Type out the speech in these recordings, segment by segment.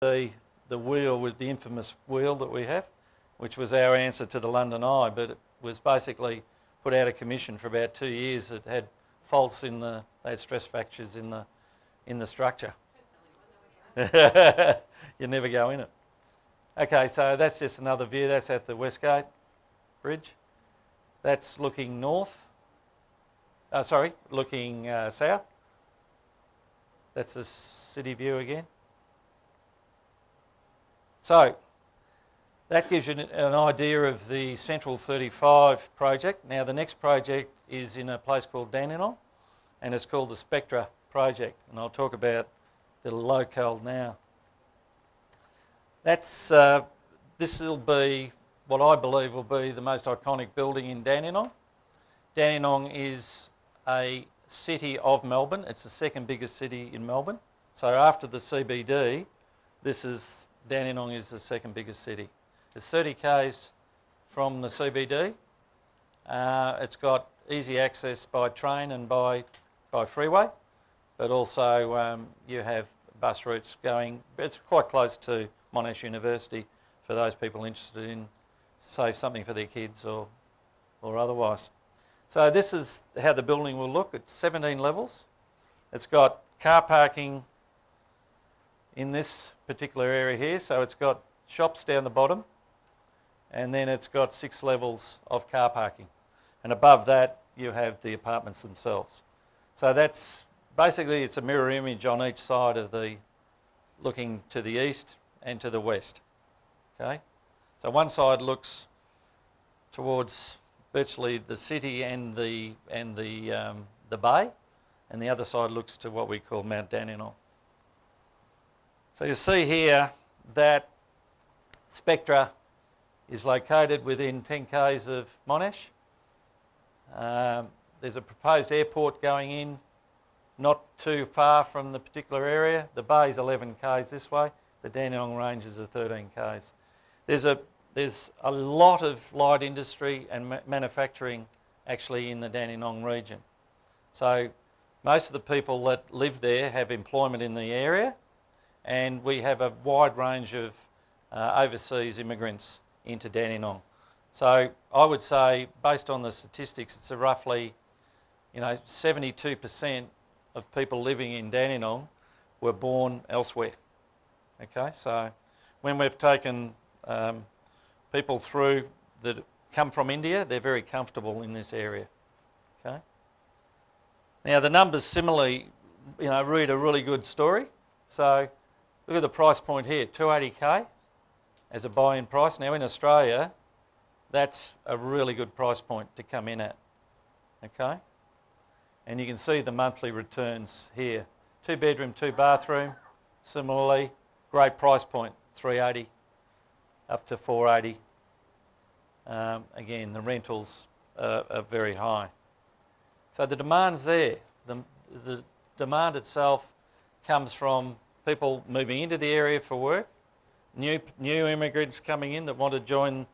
the wheel with the infamous wheel that we have, which was our answer to the London Eye, but it was basically put out of commission for about 2 years. It had faults in they had stress fractures in the structure. You never go in it. Okay, so that's just another view. That's at the Westgate Bridge. That's looking north. Looking south. That's the city view again. So that gives you an idea of the Central 35 project. Now the next project is in a place called Dandenong, and it's called the Spectra project, and I'll talk about the locale now. This will be what I believe will be the most iconic building in Dandenong. Dandenong is a city of Melbourne. It's the second biggest city in Melbourne. So after the CBD, Dandenong is the second biggest city. It's 30 k's from the CBD. It's got easy access by train and by freeway, but also you have bus routes going. It's quite close to Monash University for those people interested in, say, something for their kids or otherwise. So this is how the building will look. It's 17 levels. It's got car parking in this particular area here. So it's got shops down the bottom, and then it's got 6 levels of car parking. And above that, you have the apartments themselves. So that's basically, it's a mirror image on each side of looking to the east and to the west. Okay? So one side looks towards virtually the city and the bay, and the other side looks to what we call Mount Dandenong. So you see here that Spectra is located within 10 k's of Monash. There's a proposed airport going in not too far from the particular area. The bay is 11 k's this way. The Dandenong ranges are 13 k's. There's a lot of light industry and manufacturing actually in the Dandenong region. So most of the people that live there have employment in the area, and we have a wide range of overseas immigrants into Dandenong. So I would say, based on the statistics, it's a roughly 72% of people living in Dandenong were born elsewhere. Okay, so when we've taken people through that come from India, they're very comfortable in this area. Okay. Now the numbers similarly, read a really good story. So look at the price point here, 280k as a buy-in price. Now in Australia, that's a really good price point to come in at. Okay. And you can see the monthly returns here. 2 bedroom, 2 bathroom, similarly, great price point, 380 up to 480. Again, the rentals are very high. So the demand's there. The demand itself comes from people moving into the area for work, new immigrants coming in that want to join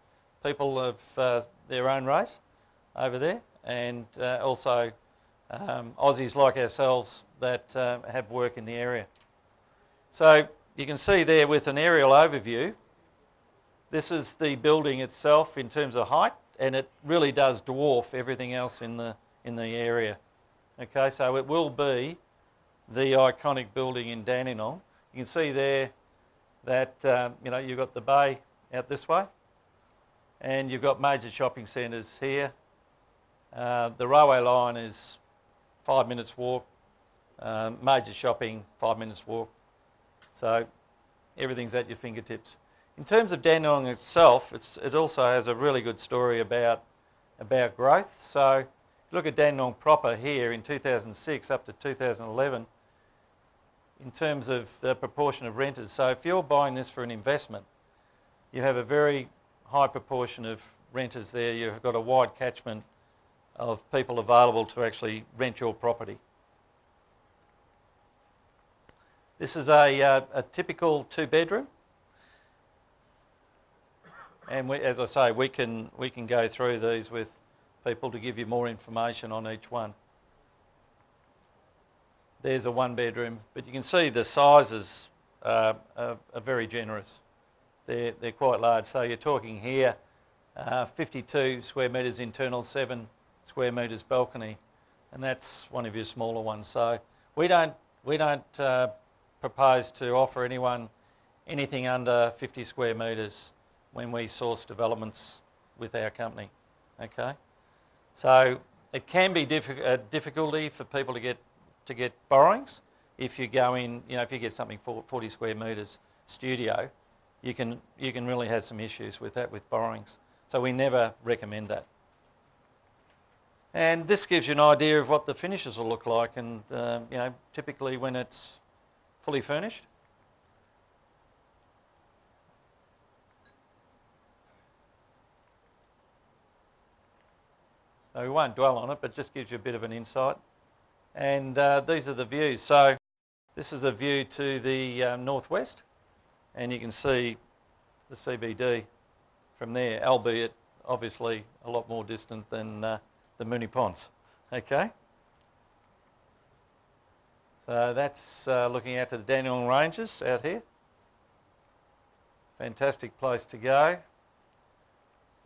people of their own race over there, and also Aussies like ourselves that have work in the area. So you can see there with an aerial overview, this is the building itself in terms of height, and it really does dwarf everything else in the area. Okay, so it will be the iconic building in Dandenong. You can see there that you've got the bay out this way, and you've got major shopping centres here. The railway line is 5 minutes walk. Major shopping, 5 minutes walk. So everything's at your fingertips. In terms of Dandenong itself, it also has a really good story about growth. So look at Dandenong proper here in 2006 up to 2011 in terms of the proportion of renters. So if you're buying this for an investment, you have a very high proportion of renters there. You've got a wide catchment of people available to actually rent your property. This is a typical 2-bedroom. And as I say, we can go through these with people to give you more information on each one. There's a 1-bedroom, but you can see the sizes are very generous. They're quite large. So you're talking here 52 square metres internal, 7 square metres balcony, and that's one of your smaller ones. So we don't propose to offer anyone anything under 50 square metres when we source developments with our company. Okay, so it can be a difficulty for people to get borrowings. If you go in, if you get something for 40 square metres studio, you can really have some issues with that with borrowings. So we never recommend that. And this gives you an idea of what the finishes will look like, and typically when it's fully furnished. So we won't dwell on it, but just gives you a bit of an insight. And these are the views. So this is a view to the northwest, and you can see the CBD from there, albeit obviously a lot more distant than the Moonee Ponds. Okay. So that's looking out to the Dandenong Ranges out here. Fantastic place to go.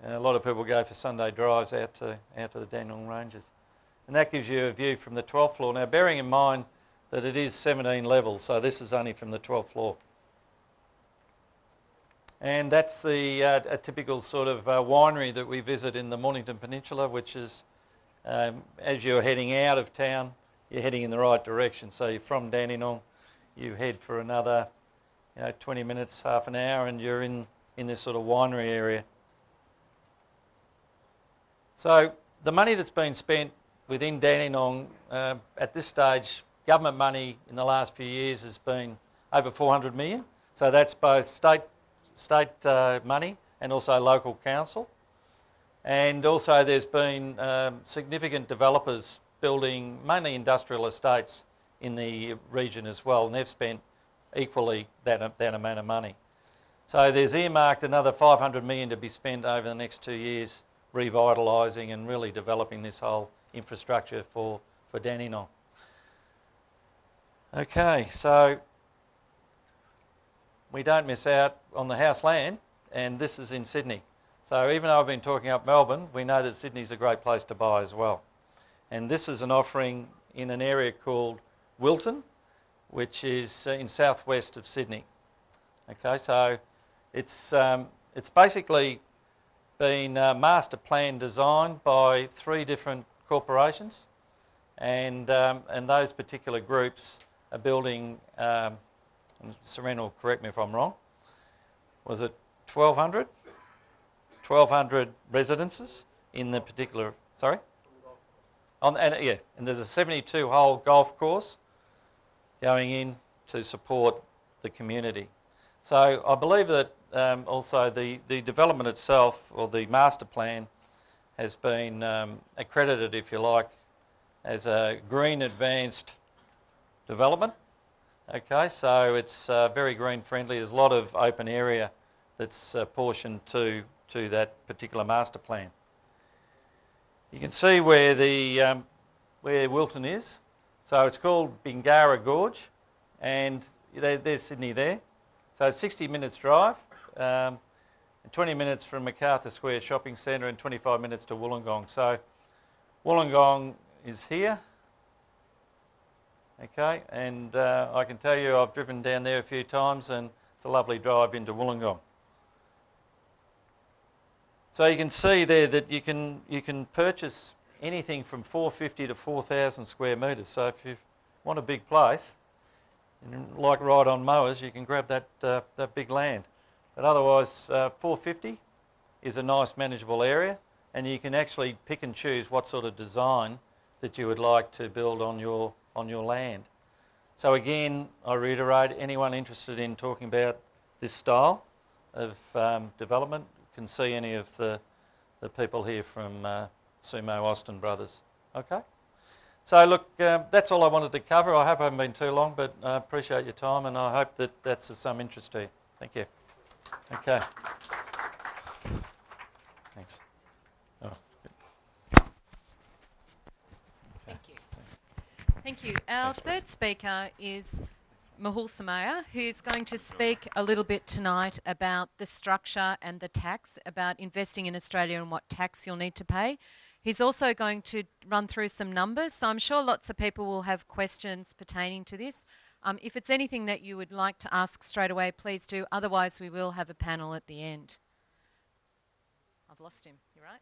A lot of people go for Sunday drives out to the Dandenong Ranges. And that gives you a view from the 12th floor. Now, bearing in mind that it is 17 levels, so this is only from the 12th floor. And that's a typical sort of winery that we visit in the Mornington Peninsula, which is, as you're heading out of town, you're heading in the right direction. So you're from Dandenong, you head for another 20 minutes, half an hour, and you're in this sort of winery area. So the money that's been spent within Dandenong at this stage, government money in the last few years has been over 400 million. So that's both state money and also local council. And also there's been significant developers building mainly industrial estates in the region as well, and they've spent equally that amount of money. So there's earmarked another 500 million to be spent over the next 2 years, revitalising and really developing this whole infrastructure for Dandenong. Okay, so we don't miss out on the house land, and this is in Sydney. So even though I've been talking up Melbourne, we know that Sydney's a great place to buy as well. And this is an offering in an area called Wilton, which is in southwest of Sydney. Okay, so it's basically been master plan designed by 3 different corporations, and those particular groups are building, Serena will correct me if I'm wrong, was it 1,200? 1,200 residences in the particular, sorry? And there's a 72-hole golf course going in to support the community. So I believe that also the development itself, or the master plan, has been accredited, if you like, as a green advanced development. Okay, so it's very green friendly. There's a lot of open area that's portioned to that particular master plan. You can see where where Wilton is. So it's called Bingara Gorge, and there's Sydney there. So it's 60 minutes drive, 20 minutes from MacArthur Square Shopping Centre and 25 minutes to Wollongong. So Wollongong is here. Okay, and I can tell you I've driven down there a few times, and it's a lovely drive into Wollongong. So you can see there that you can purchase anything from 450 to 4,000 square metres. So if you want a big place, and like ride on mowers, you can grab that big land. But otherwise, 450 is a nice manageable area, and you can actually pick and choose what sort of design that you would like to build on your land. So again, I reiterate, anyone interested in talking about this style of development can see any of the people here from Sumo Austin Brothers. Okay? So look, that's all I wanted to cover. I hope I haven't been too long, but I appreciate your time, and I hope that that's of some interest to you. Thank you. Okay. Thanks. Oh, good. Thank you. Thank you. Our third speaker is Mehul Samaya, who's going to speak a little bit tonight about the structure and the tax, about investing in Australia and what tax you'll need to pay. He's also going to run through some numbers, so I'm sure lots of people will have questions pertaining to this. If it's anything that you would like to ask straight away, please do. Otherwise, we will have a panel at the end. I've lost him. You right?